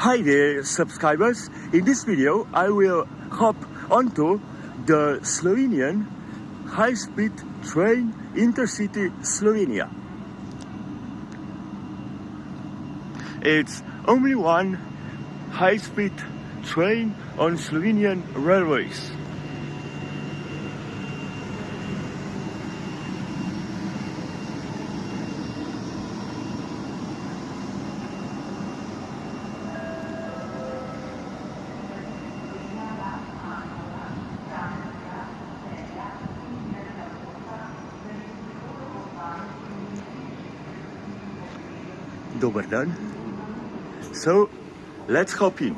Hi there subscribers, in this video I will hop onto the Slovenian high-speed train intercity Slovenia. It's only one high-speed train on Slovenian railways. Dobar dan. So let's hop in.